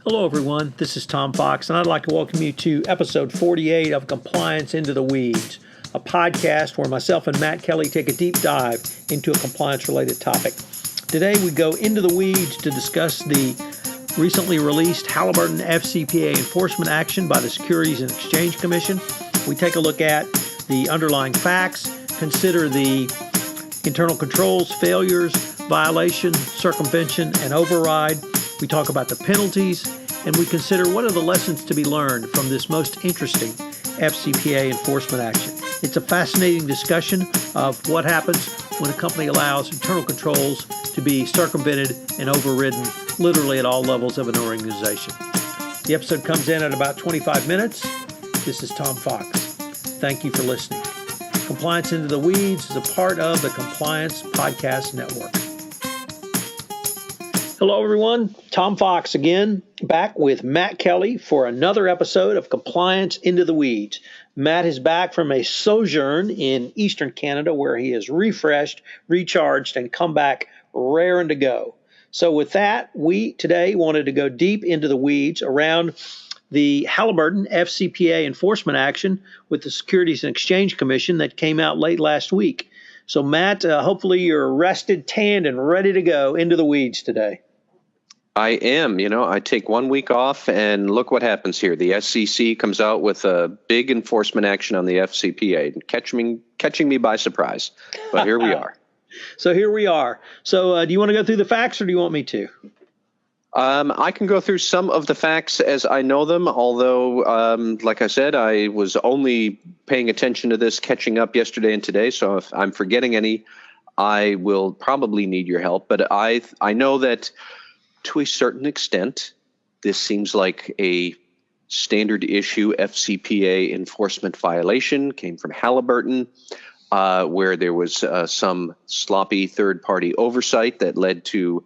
Hello, everyone. This is Tom Fox, and I'd like to welcome you to episode 48 of Compliance Into the Weeds, a podcast where myself and Matt Kelly take a deep dive into a compliance-related topic. Today, we go into the weeds to discuss the recently released Halliburton FCPA enforcement action by the Securities and Exchange Commission. We take a look at the underlying facts, consider the internal controls, failures, violation, circumvention, and override. We talk about the penalties, and we consider what are the lessons to be learned from this most interesting FCPA enforcement action. It's a fascinating discussion of what happens when a company allows internal controls to be circumvented and overridden literally at all levels of an organization. The episode comes in at about 25 minutes. This is Tom Fox. Thank you for listening. Compliance Into the Weeds is a part of the Compliance Podcast Network. Hello, everyone. Tom Fox again, back with Matt Kelly for another episode of Compliance Into the Weeds. Matt is back from a sojourn in Eastern Canada where he is refreshed, recharged, and come back raring to go. So with that, we today wanted to go deep into the weeds around the Halliburton FCPA enforcement action with the Securities and Exchange Commission that came out late last week. So Matt, hopefully you're rested, tanned, and ready to go into the weeds today. I am. I take 1 week off and look what happens here. The SEC comes out with a big enforcement action on the FCPA, catching me by surprise. But here we are. So here we are. So do you want to go through the facts or do you want me to? I can go through some of the facts as I know them, although, like I said, I was only paying attention to this catching up yesterday and today. So if I'm forgetting any, I will probably need your help. But I know that to a certain extent, this seems like a standard issue FCPA enforcement violation, came from Halliburton, where there was some sloppy third-party oversight that led to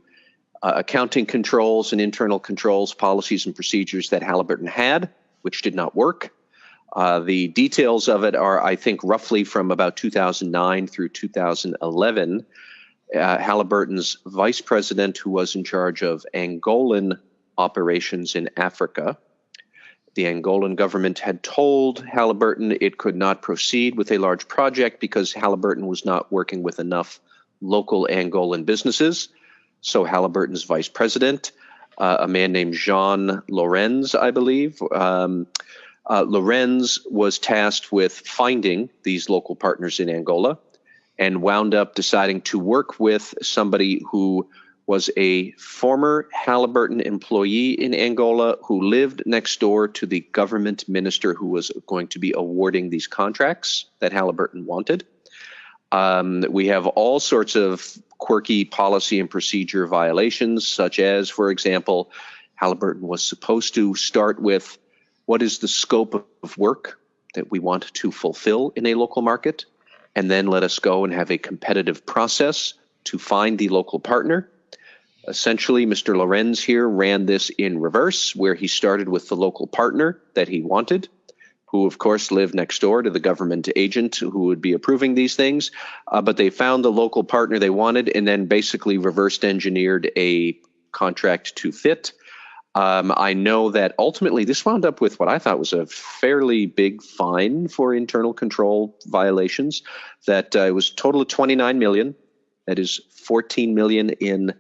accounting controls and internal controls, policies and procedures that Halliburton had, which did not work. The details of it are, I think, roughly from about 2009 through 2011. Halliburton's vice president, who was in charge of Angolan operations in Africa, the Angolan government had told Halliburton it could not proceed with a large project because Halliburton was not working with enough local Angolan businesses. So Halliburton's vice president, a man named Jean Lorenz, I believe, Lorenz was tasked with finding these local partners in Angola and wound up deciding to work with somebody who was a former Halliburton employee in Angola who lived next door to the government minister who was going to be awarding these contracts that Halliburton wanted. We have all sorts of quirky policy and procedure violations, such as, for example, Halliburton was supposed to start with what is the scope of work that we want to fulfill in a local market, and then let us go and have a competitive process to find the local partner. Essentially, Mr. Lorenz here ran this in reverse, where he started with the local partner that he wanted, who, of course, lived next door to the government agent who would be approving these things. But they found the local partner they wanted and then basically reversed engineered a contract to fit. I know that ultimately this wound up with what I thought was a fairly big fine for internal control violations. That it was a total of $29 million. That is $14 million in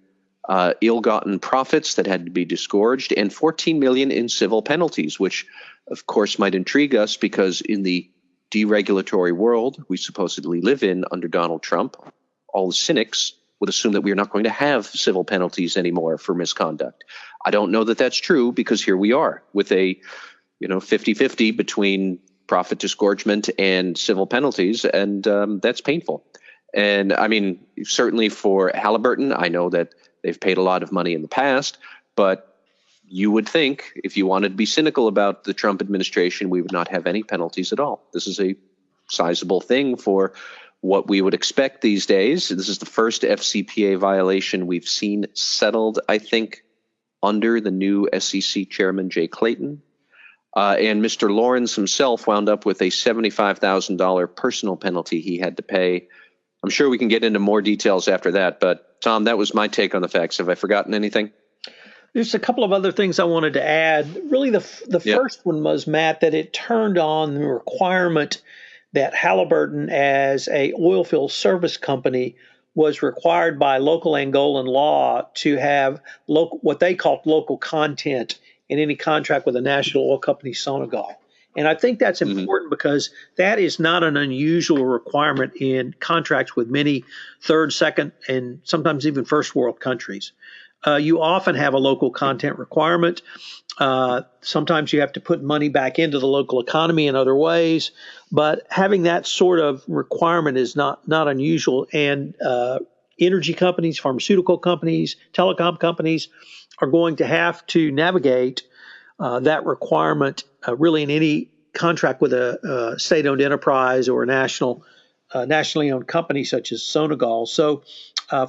ill-gotten profits that had to be disgorged, and $14 million in civil penalties, which, of course, might intrigue us because in the deregulatory world we supposedly live in under Donald Trump, all the cynics would assume that we are not going to have civil penalties anymore for misconduct. I don't know that that's true because here we are with a 50-50 between profit disgorgement and civil penalties, and that's painful. And I mean, certainly for Halliburton, I know that they've paid a lot of money in the past, but you would think if you wanted to be cynical about the Trump administration, we would not have any penalties at all. This is a sizable thing for what we would expect these days. This is the first FCPA violation we've seen settled, I think, under the new SEC chairman, Jay Clayton. And Mr. Lawrence himself wound up with a $75,000 personal penalty he had to pay. I'm sure we can get into more details after that, but Tom, that was my take on the facts. Have I forgotten anything? There's a couple of other things I wanted to add. Really, the first one was, Matt, that it turned on the requirement that Halliburton, as a oil field service company, was required by local Angolan law to have what they called local content in any contract with a national oil company, Sonangol. And I think that's important because that is not an unusual requirement in contracts with many third, second, and sometimes even first world countries. You often have a local content requirement. Sometimes you have to put money back into the local economy in other ways, but having that sort of requirement is not unusual. And energy companies, pharmaceutical companies, telecom companies are going to have to navigate that requirement really in any contract with a state-owned enterprise or a nationally owned company such as Sonangol. So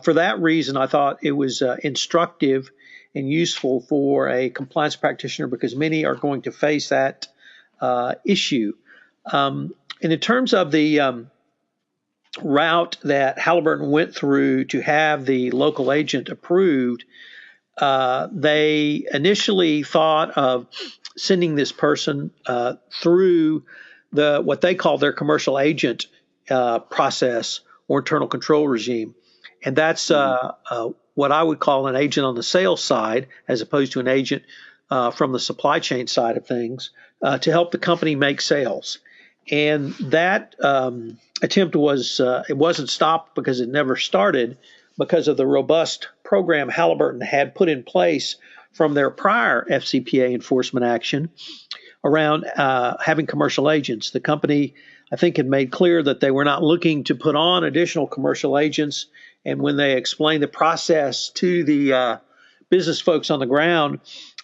for that reason, I thought it was instructive and useful for a compliance practitioner because many are going to face that issue. And in terms of the route that Halliburton went through to have the local agent approved, they initially thought of sending this person through what they call their commercial agent process or internal control regime. And that's what I would call an agent on the sales side, as opposed to an agent from the supply chain side of things, to help the company make sales. And that attempt it wasn't stopped because it never started, because of the robust program Halliburton had put in place from their prior FCPA enforcement action around having commercial agents. The company, I think, had made clear that they were not looking to put on additional commercial agents. And when they explained the process to the business folks on the ground,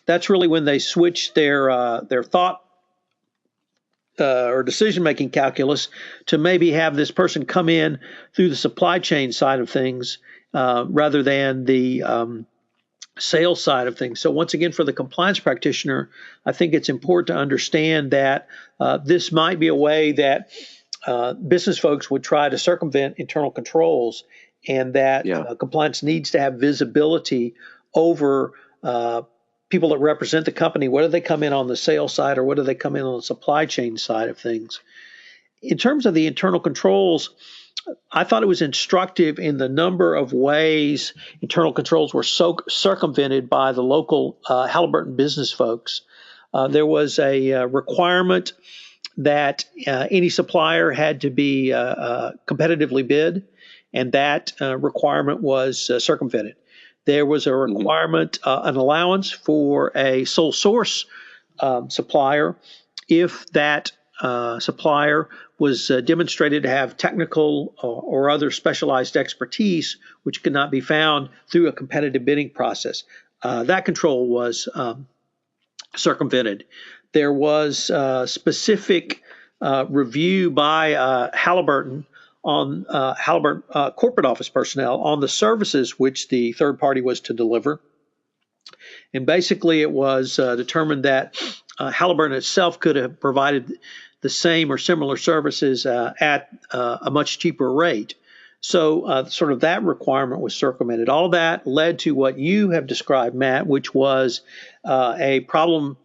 that's really when they switched their thought or decision-making calculus to maybe have this person come in through the supply chain side of things rather than the sales side of things. So once again, for the compliance practitioner, I think it's important to understand that this might be a way that business folks would try to circumvent internal controls, and that compliance needs to have visibility over people that represent the company. Whether they come in on the sales side or whether they come in on the supply chain side of things. In terms of the internal controls, I thought it was instructive in the number of ways internal controls were circumvented by the local Halliburton business folks. There was a requirement that any supplier had to be competitively bid, and that requirement was circumvented. There was a requirement, an allowance for a sole source supplier if that supplier was demonstrated to have technical or other specialized expertise, which could not be found through a competitive bidding process. That control was circumvented. There was specific review by Halliburton on Halliburton corporate office personnel on the services which the third party was to deliver. And basically it was determined that Halliburton itself could have provided the same or similar services at a much cheaper rate. So sort of that requirement was circumvented. All that led to what you have described, Matt, which was a problem,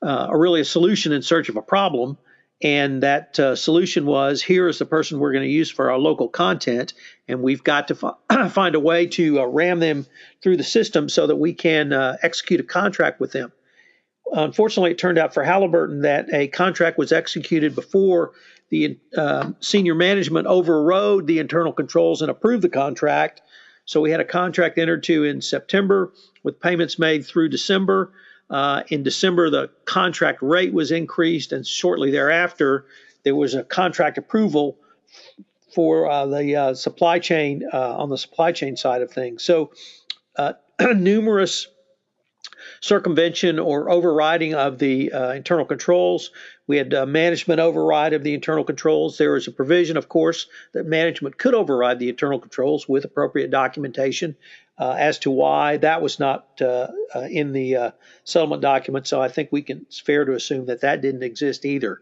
or really a solution in search of a problem. And that solution was, here is the person we're going to use for our local content, and we've got to find a way to ram them through the system so that we can execute a contract with them. Unfortunately, it turned out for Halliburton that a contract was executed before the senior management overrode the internal controls and approved the contract. So we had a contract entered to in September with payments made through December. In December, the contract rate was increased, and shortly thereafter, there was a contract approval for the supply chain on the supply chain side of things. So numerous circumvention or overriding of the internal controls. We had management override of the internal controls. There was a provision, of course, that management could override the internal controls with appropriate documentation as to why. That was not in the settlement document, so I think it's fair to assume that didn't exist either.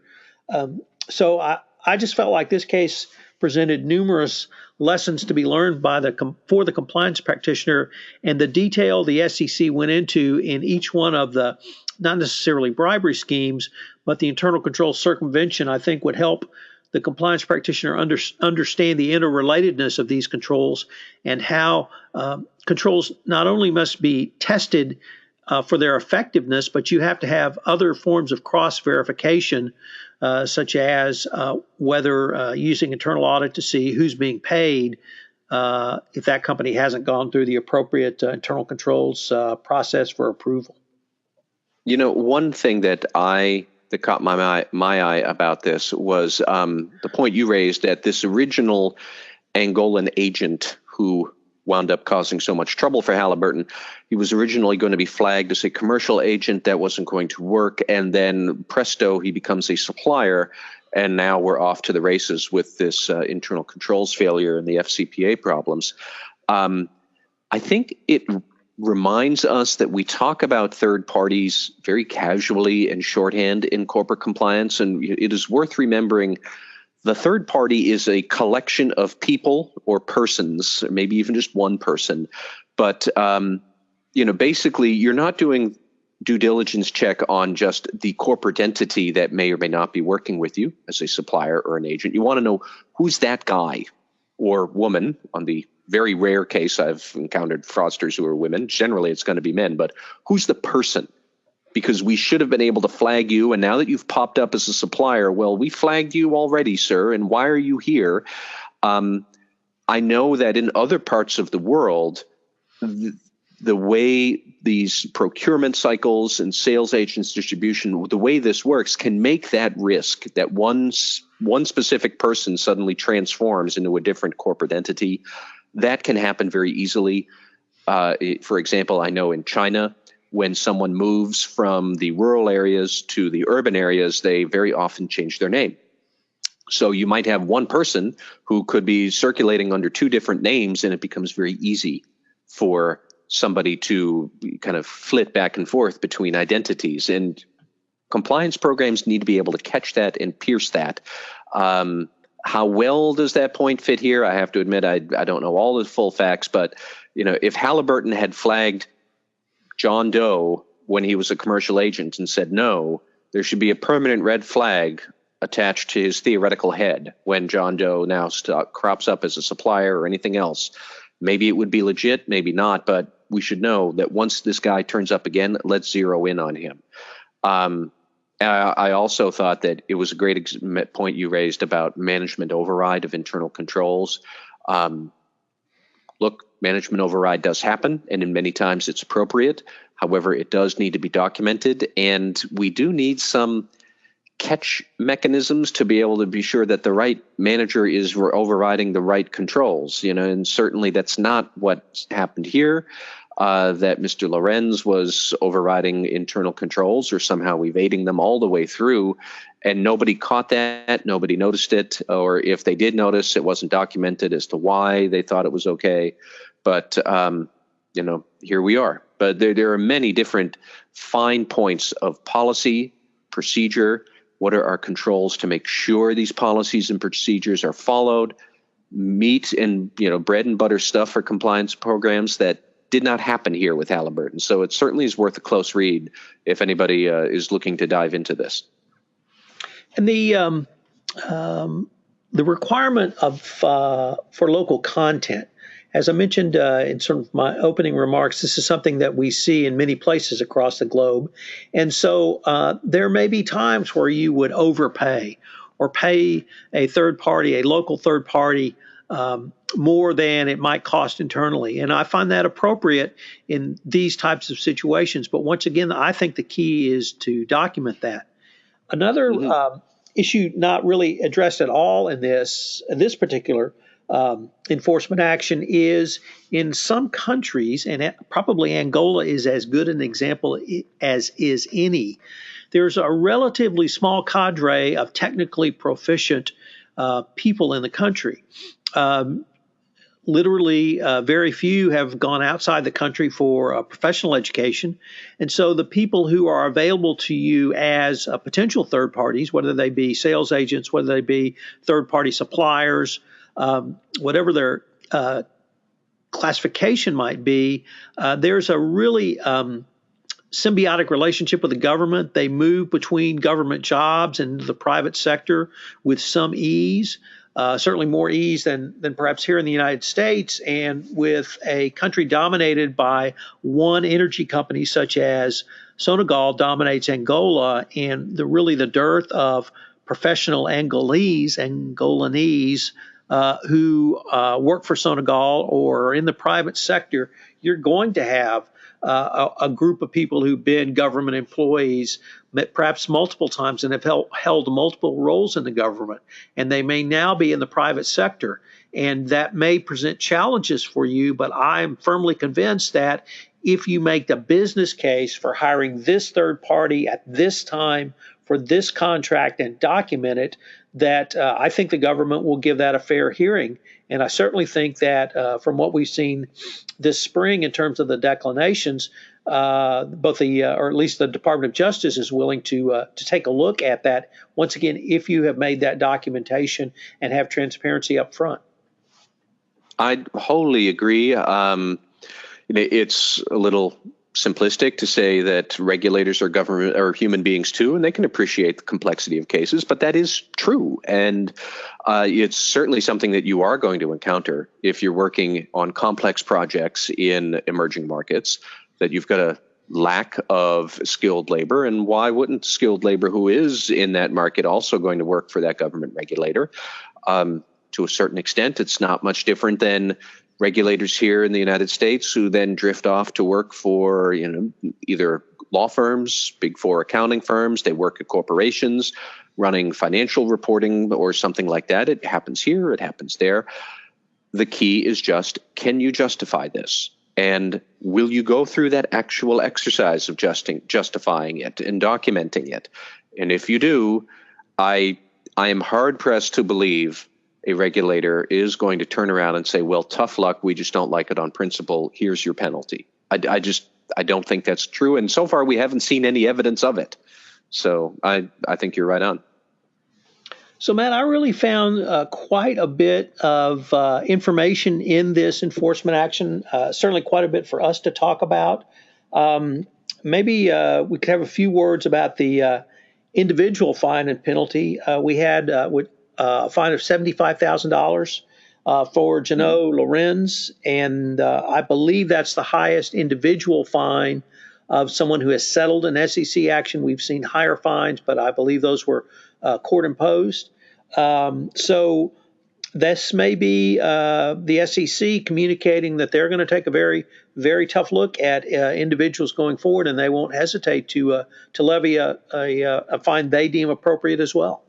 So I just felt like this case presented numerous lessons to be learned by for the compliance practitioner, and the detail the SEC went into in each one of the, not necessarily bribery schemes, but the internal control circumvention, I think would help the compliance practitioner understand the interrelatedness of these controls and how controls not only must be tested for their effectiveness, but you have to have other forms of cross-verification, such as whether using internal audit to see who's being paid if that company hasn't gone through the appropriate internal controls process for approval. You know, one thing that caught my eye about this was the point you raised that this original Angolan agent who wound up causing so much trouble for Halliburton, he was originally going to be flagged as a commercial agent that wasn't going to work, and then presto, he becomes a supplier, and now we're off to the races with this internal controls failure and the FCPA problems. I think it reminds us that we talk about third parties very casually and shorthand in corporate compliance, and it is worth remembering the third party is a collection of people or persons, or maybe even just one person. But, basically you're not doing due diligence check on just the corporate entity that may or may not be working with you as a supplier or an agent. You want to know who's that guy or woman. On the very rare case I've encountered fraudsters who are women. Generally, it's going to be men, but who's the person? Because we should have been able to flag you, and now that you've popped up as a supplier, well, we flagged you already, sir, and why are you here? I know that in other parts of the world, the way these procurement cycles and sales agents distribution, the way this works can make that risk that one specific person suddenly transforms into a different corporate entity. That can happen very easily. For example, I know in China, when someone moves from the rural areas to the urban areas, they very often change their name. So you might have one person who could be circulating under two different names, and it becomes very easy for somebody to kind of flit back and forth between identities. And compliance programs need to be able to catch that and pierce that. How well does that point fit here? I have to admit, I don't know all the full facts, but if Halliburton had flagged John Doe when he was a commercial agent and said no, there should be a permanent red flag attached to his theoretical head when John Doe now crops up as a supplier or anything else. Maybe it would be legit, maybe not, but we should know that once this guy turns up again, let's zero in on him. I also thought that it was a great point you raised about management override of internal controls. Look, management override does happen, and in many times it's appropriate. However, it does need to be documented, and we do need some catch mechanisms to be able to be sure that the right manager is overriding the right controls. And certainly that's not what happened here. That Mr. Lorenz was overriding internal controls or somehow evading them all the way through, and nobody caught that, nobody noticed it, or if they did notice, it wasn't documented as to why they thought it was okay. But, here we are. But there are many different fine points of policy, procedure. What are our controls to make sure these policies and procedures are followed? Meat and, bread and butter stuff for compliance programs that did not happen here with Halliburton. So it certainly is worth a close read if anybody is looking to dive into this. And the requirement of for local content, as I mentioned in sort of my opening remarks, this is something that we see in many places across the globe. And so there may be times where you would overpay or pay a local third party, more than it might cost internally. And I find that appropriate in these types of situations. But once again, I think the key is to document that. Another issue not really addressed at all in this particular enforcement action is in some countries, and probably Angola is as good an example as is any, there's a relatively small cadre of technically proficient people in the country. Literally, very few have gone outside the country for professional education. And so the people who are available to you as potential third parties, whether they be sales agents, whether they be third party suppliers, whatever their classification might be, there's a really symbiotic relationship with the government. They move between government jobs and the private sector with some ease, certainly more ease than perhaps here in the United States. And with a country dominated by one energy company such as Sonangol dominates Angola, and the dearth of professional Angolanese who work for Sonangol or are in the private sector, you're going to have a group of people who've been government employees perhaps multiple times and have held multiple roles in the government, and they may now be in the private sector. And that may present challenges for you, but I'm firmly convinced that if you make the business case for hiring this third party at this time for this contract and document it, that I think the government will give that a fair hearing. And I certainly think that from what we've seen this spring in terms of the declinations, both or at least the Department of Justice is willing to take a look at that once again if you have made that documentation and have transparency up front. I wholly agree. It's a little simplistic to say that regulators are government or human beings too, and they can appreciate the complexity of cases, but that is true. And it's certainly something that you are going to encounter if you're working on complex projects in emerging markets, that you've got a lack of skilled labor. And why wouldn't skilled labor who is in that market also going to work for that government regulator? To a certain extent, it's not much different than regulators here in the United States who then drift off to work for, either law firms, big four accounting firms. They work at corporations running financial reporting or something like that. It happens here, it happens there. The key is just, can you justify this? And will you go through that actual exercise of justifying it and documenting it? And if you do, I am hard pressed to believe a regulator is going to turn around and say, well, tough luck, we just don't like it on principle, here's your penalty. I don't think that's true. And so far, we haven't seen any evidence of it. So I think you're right on. So, Matt, I really found quite a bit of information in this enforcement action, certainly quite a bit for us to talk about. Maybe we could have a few words about the individual fine and penalty. We had a fine of $75,000 for Janot Lorenz, and I believe that's the highest individual fine of someone who has settled an SEC action. We've seen higher fines, but I believe those were court imposed. So this may be the SEC communicating that they're going to take a very, very tough look at individuals going forward, and they won't hesitate to levy a fine they deem appropriate as well.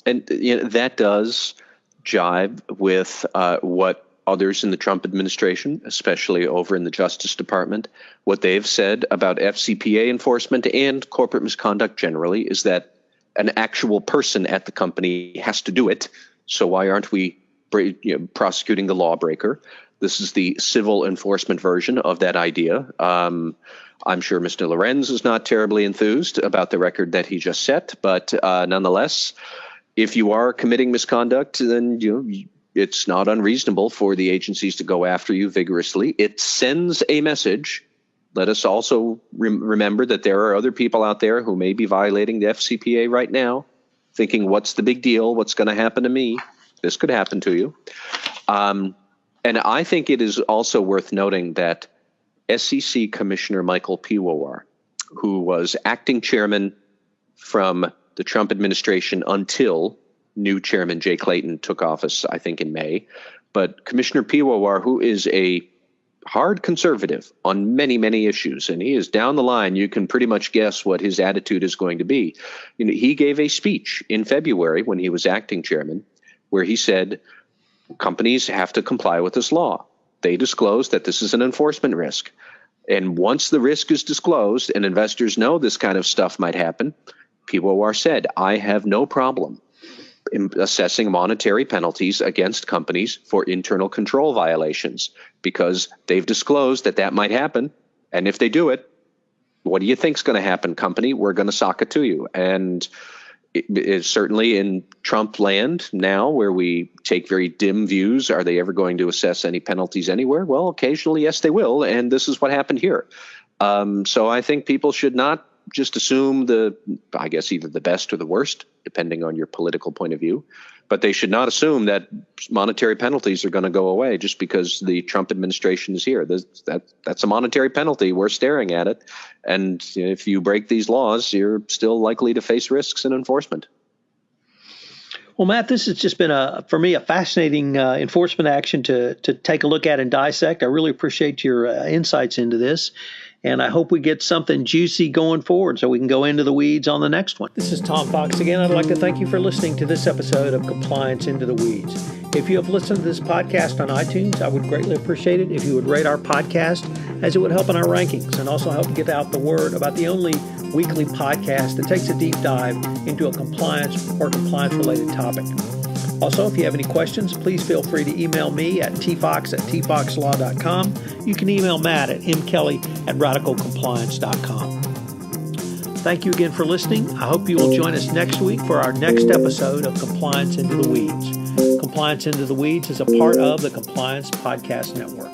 And that does jive with what others in the Trump administration, especially over in the Justice Department, what they've said about FCPA enforcement and corporate misconduct generally is that an actual person at the company has to do it. So why aren't we prosecuting the lawbreaker? This is the civil enforcement version of that idea. I'm sure Mr. Lorenz is not terribly enthused about the record that he just set, but nonetheless, if you are committing misconduct, then it's not unreasonable for the agencies to go after you vigorously. It sends a message. Let us also remember that there are other people out there who may be violating the FCPA right now, thinking, what's the big deal? What's going to happen to me? This could happen to you. And I think it is also worth noting that SEC Commissioner Michael Piwowar, who was acting chairman from the Trump administration until new chairman Jay Clayton took office, I think, in May. But Commissioner Piwowar, who is a hard conservative on many, many issues, and he is down the line, you can pretty much guess what his attitude is going to be. He gave a speech in February when he was acting chairman where he said companies have to comply with this law. They disclosed that this is an enforcement risk. And once the risk is disclosed and investors know this kind of stuff might happen, Piwowar said, I have no problem in assessing monetary penalties against companies for internal control violations because they've disclosed that might happen. And if they do it, what do you think's going to happen, company? We're going to sock it to you. And it is certainly in Trump land now, where we take very dim views. Are they ever going to assess any penalties anywhere? Well, occasionally, yes, they will. And this is what happened here. So I think people should not just assume either the best or the worst, depending on your political point of view. But they should not assume that monetary penalties are going to go away just because the Trump administration is here. That's a monetary penalty. We're staring at it. And if you break these laws, you're still likely to face risks in enforcement. Well, Matt, this has just been, for me, a fascinating enforcement action to take a look at and dissect. I really appreciate your insights into this. And I hope we get something juicy going forward so we can go into the weeds on the next one. This is Tom Fox again. I'd like to thank you for listening to this episode of Compliance Into the Weeds. If you have listened to this podcast on iTunes, I would greatly appreciate it if you would rate our podcast, as it would help in our rankings and also help get out the word about the only weekly podcast that takes a deep dive into a compliance or compliance-related topic. Also, if you have any questions, please feel free to email me at tfox@tfoxlaw.com. You can email Matt at mkelly@radicalcompliance.com. Thank you again for listening. I hope you will join us next week for our next episode of Compliance Into the Weeds. Compliance Into the Weeds is a part of the Compliance Podcast Network.